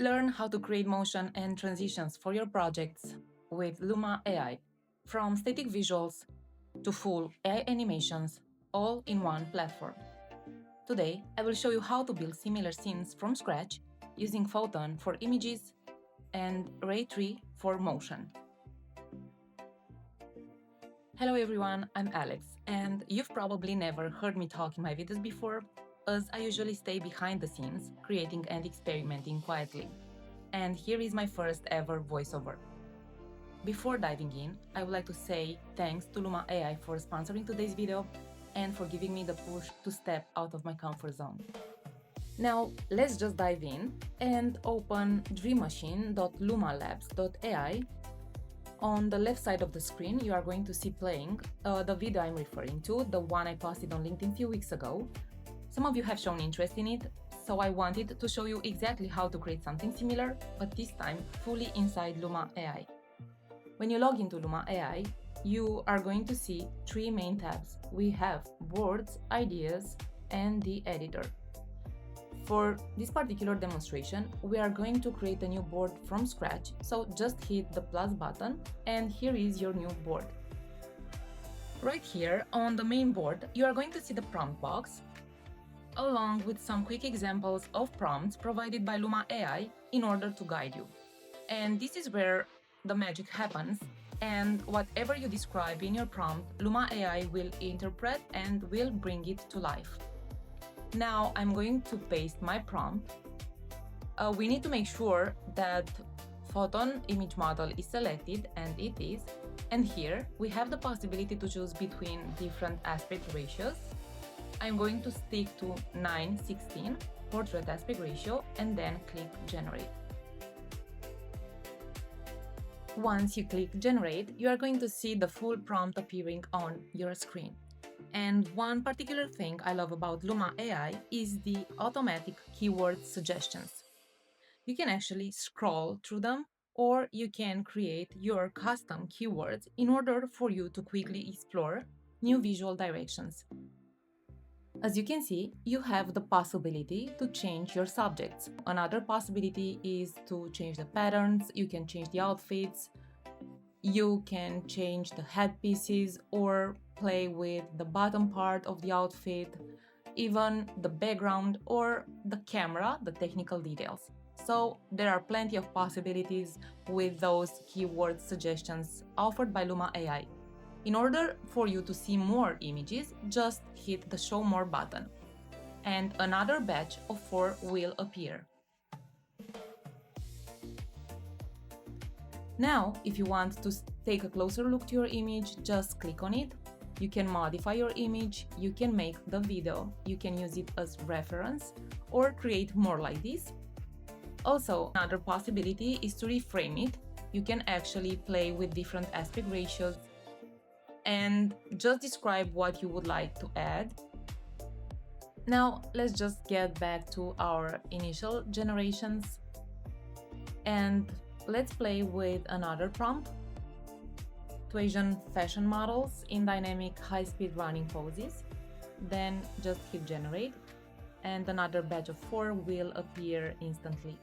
Learn how to create motion and transitions for your projects with Luma AI, from static visuals to full AI animations, all in one platform. Today, I will show you how to build similar scenes from scratch using Photon for images and Ray3 for motion. Hello everyone, I'm Alex, and you've probably never heard me talk in my videos before, as I usually stay behind the scenes, creating and experimenting quietly. And here is my first ever voiceover. Before diving in, I would like to say thanks to Luma AI for sponsoring today's video and for giving me the push to step out of my comfort zone. Now, let's just dive in and open dreammachine.lumalabs.ai. On the left side of the screen, you are going to see playing the video I'm referring to, the one I posted on LinkedIn a few weeks ago. Some of you have shown interest in it, so I wanted to show you exactly how to create something similar, but this time fully inside Luma AI. When you log into Luma AI, you are going to see three main tabs. We have boards, ideas, and the editor. For this particular demonstration, we are going to create a new board from scratch, so just hit the plus button and here is your new board. Right here on the main board, you are going to see the prompt box, along with some quick examples of prompts provided by Luma AI in order to guide you. And this is where the magic happens, and whatever you describe in your prompt, Luma AI will interpret and will bring it to life. Now I'm going to paste my prompt. We need to make sure that Photon image model is selected, and it is. And here we have the possibility to choose between different aspect ratios. I'm going to stick to 9:16 portrait aspect ratio and then click generate. Once you click generate, you are going to see the full prompt appearing on your screen. And one particular thing I love about Luma AI is the automatic keyword suggestions. You can actually scroll through them, or you can create your custom keywords in order for you to quickly explore new visual directions. As you can see, you have the possibility to change your subjects. Another possibility is to change the patterns, you can change the outfits, you can change the headpieces or play with the bottom part of the outfit, even the background or the camera, the technical details. So there are plenty of possibilities with those keyword suggestions offered by Luma AI. In order for you to see more images, just hit the Show More button, and another batch of 4 will appear. Now, if you want to take a closer look to your image, just click on it. You can modify your image, you can make the video, you can use it as reference, or create more like this. Also, another possibility is to reframe it. You can actually play with different aspect ratios and just describe what you would like to add. Now, let's just get back to our initial generations and let's play with another prompt to Asian fashion models in dynamic high-speed running poses. Then just hit generate and another batch of 4 will appear instantly.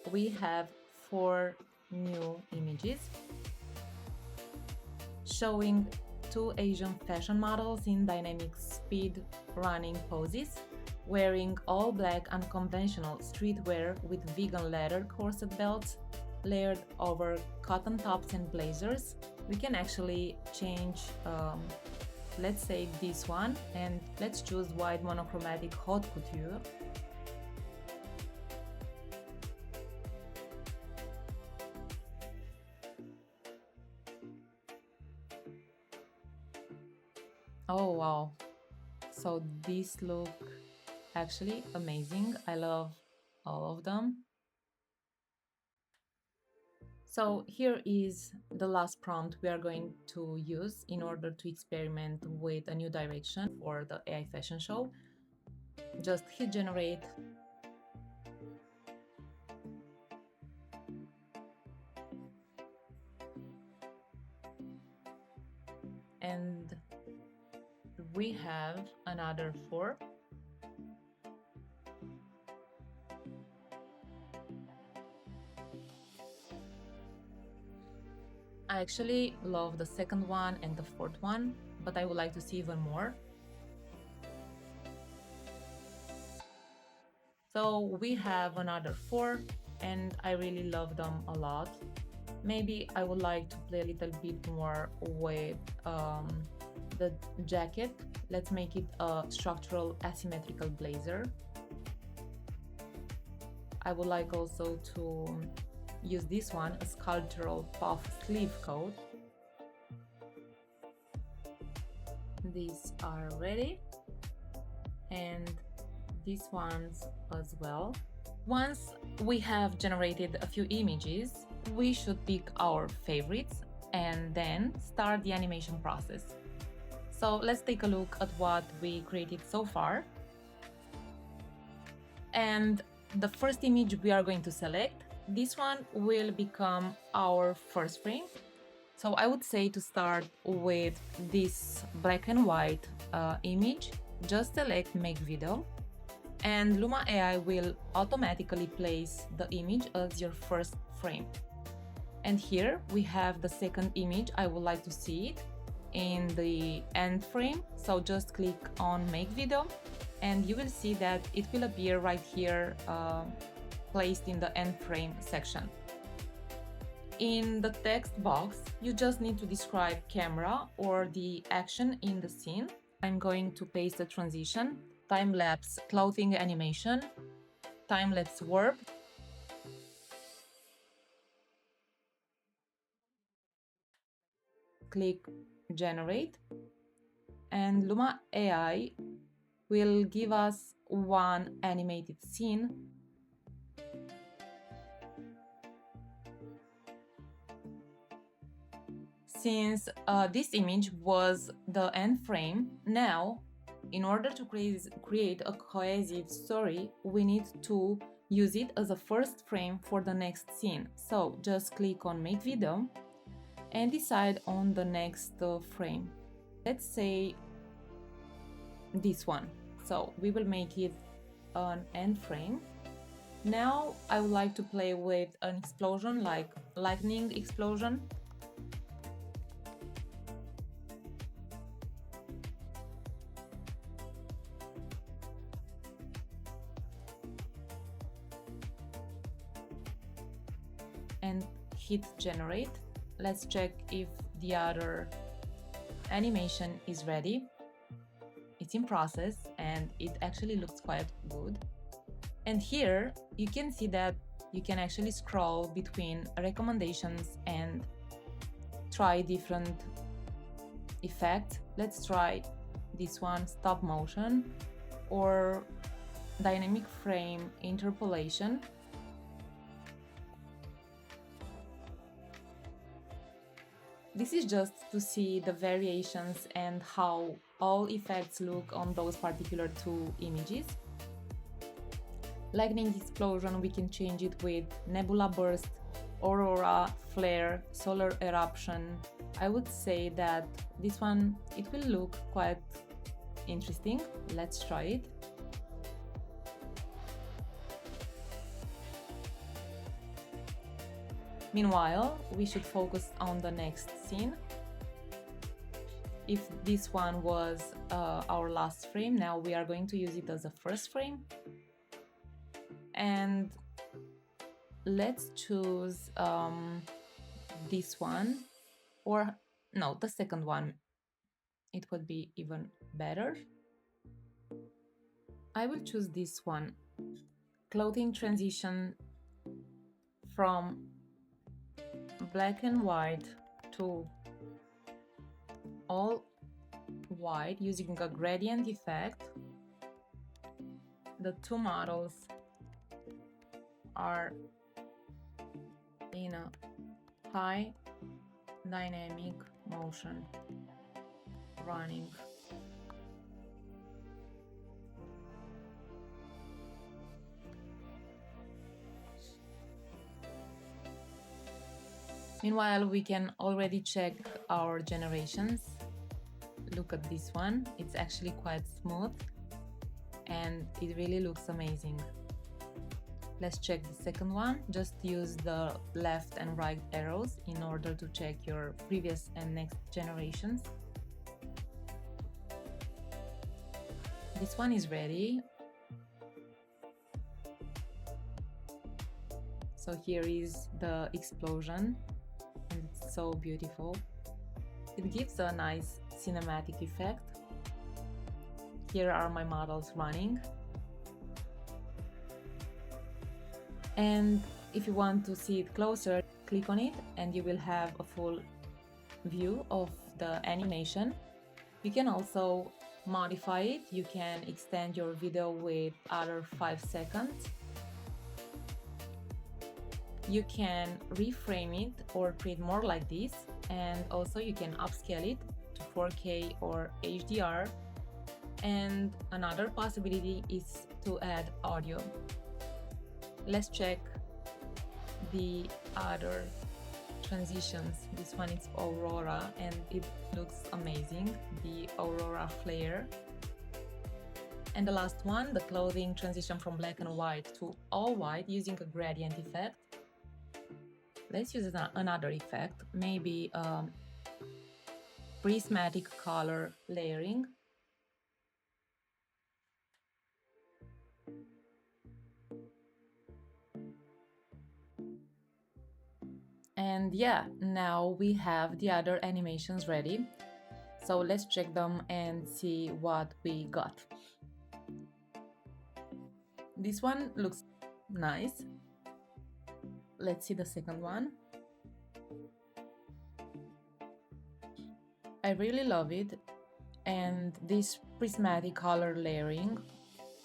We have 4 new images showing 2 Asian fashion models in dynamic speed running poses, wearing all black unconventional streetwear with vegan leather corset belts layered over cotton tops and blazers. We can actually change, let's say this one, and let's choose white monochromatic haute couture. Oh wow, so these look actually amazing. I love all of them. So here is the last prompt we are going to use in order to experiment with a new direction for the AI fashion show. Just hit generate. And we have another 4 I actually love the second one and the fourth one, but I would like to see even more. So we have another 4 and I really love them a lot. Maybe I would like to play a little bit more with the jacket. Let's make it a structural asymmetrical blazer. I would like also to use this one, a sculptural puff sleeve coat. These are ready, and these ones as well. Once we have generated a few images, we should pick our favorites and then start the animation process. So let's take a look at what we created so far. And the first image we are going to select, this one will become our first frame. So I would say to start with this black and white image, just select make video, and Luma AI will automatically place the image as your first frame. And here we have the second image. I would like to see it in the end frame. So just click on make video and you will see that it will appear right here, placed in the end frame section. In the text box, you just need to describe camera or the action in the scene. I'm going to paste a transition, time-lapse clothing animation, time-lapse warp, click generate, and Luma AI will give us one animated scene. Since this image was the end frame, now in order to create a cohesive story, we need to use it as a first frame for the next scene. So just click on make video and decide on the next frame. Let's say this one. So we will make it an end frame. Now I would like to play with an explosion, like lightning explosion. And hit generate. Let's check if the other animation is ready. It's in process and it actually looks quite good. And here you can see that you can actually scroll between recommendations and try different effects. Let's try this one, stop motion or dynamic frame interpolation. This is just to see the variations and how all effects look on those particular two images. Lightning explosion, we can change it with nebula burst, aurora, flare, solar eruption. I would say that this one, it will look quite interesting. Let's try it. Meanwhile, we should focus on the next scene. If this one was our last frame, now we are going to use it as a first frame. And let's choose this one, or no, the second one. It would be even better. I will choose this one, clothing transition from black and white to all white using a gradient effect. The two models are in a high dynamic motion running. Meanwhile, we can already check our generations. Look at this one, it's actually quite smooth and it really looks amazing. Let's check the second one. Just use the left and right arrows in order to check your previous and next generations. This one is ready. So here is the explosion, and it's so beautiful. It gives a nice cinematic effect. Here are my models running. And if you want to see it closer, click on it and you will have a full view of the animation. You can also modify it. You can extend your video with other 5 seconds. You can reframe it or create more like this, and also you can upscale it to 4K or HDR. And another possibility is to add audio. Let's check the other transitions. This one is Aurora and it looks amazing, the Aurora flare. And the last one, the clothing transition from black and white to all white using a gradient effect. Let's use another effect, maybe prismatic color layering. And yeah, now we have the other animations ready. So let's check them and see what we got. This one looks nice. Let's see the second one. I really love it, and this prismatic color layering,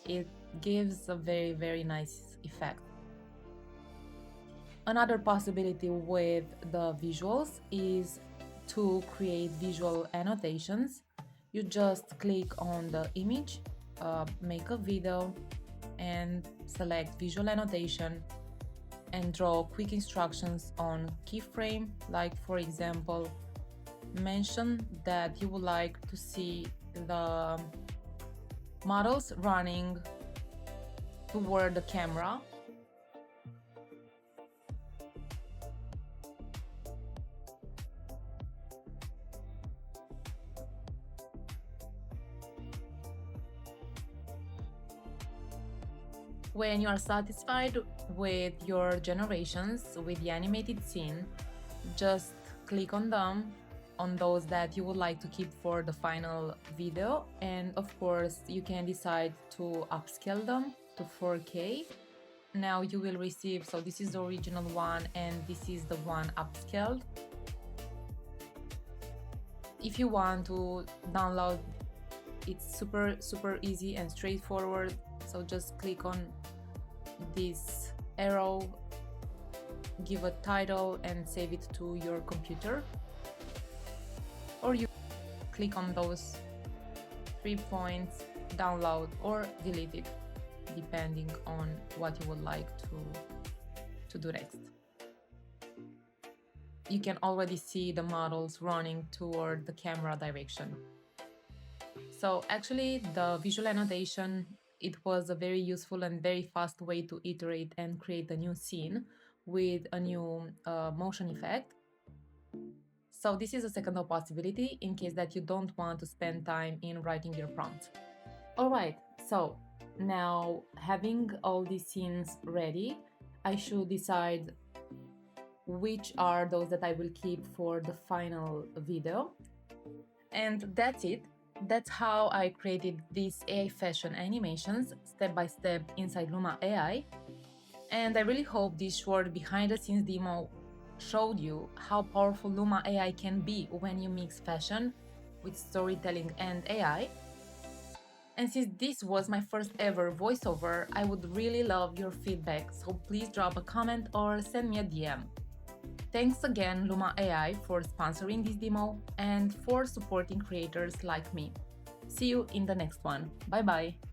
it gives a very nice effect. Another possibility with the visuals is to create visual annotations. You just click on the image, make a video and select visual annotation and draw quick instructions on keyframe, like for example, mention that you would like to see the models running toward the camera. When you are satisfied with your generations, with the animated scene, just click on them, on those that you would like to keep for the final video, and of course you can decide to upscale them to 4K. Now you will receive, so this is the original one and this is the one upscaled. If you want to download, it's super easy and straightforward. So just click on this arrow, give a title and save it to your computer, or you click on those 3 points, download or delete it, depending on what you would like to do next. You can already see the models running toward the camera direction. So actually the visual annotation, it was a very useful and very fast way to iterate and create a new scene with a new motion effect. So this is a second possibility in case that you don't want to spend time in writing your prompt. Alright, so now having all these scenes ready, I should decide which are those that I will keep for the final video. And that's it. That's how I created these AI fashion animations step by step inside Luma AI. And I really hope this short behind the scenes demo showed you how powerful Luma AI can be when you mix fashion with storytelling and AI. And since this was my first ever voiceover, I would really love your feedback, so please drop a comment or send me a DM. Thanks again Luma AI for sponsoring this demo and for supporting creators like me. See you in the next one. Bye bye!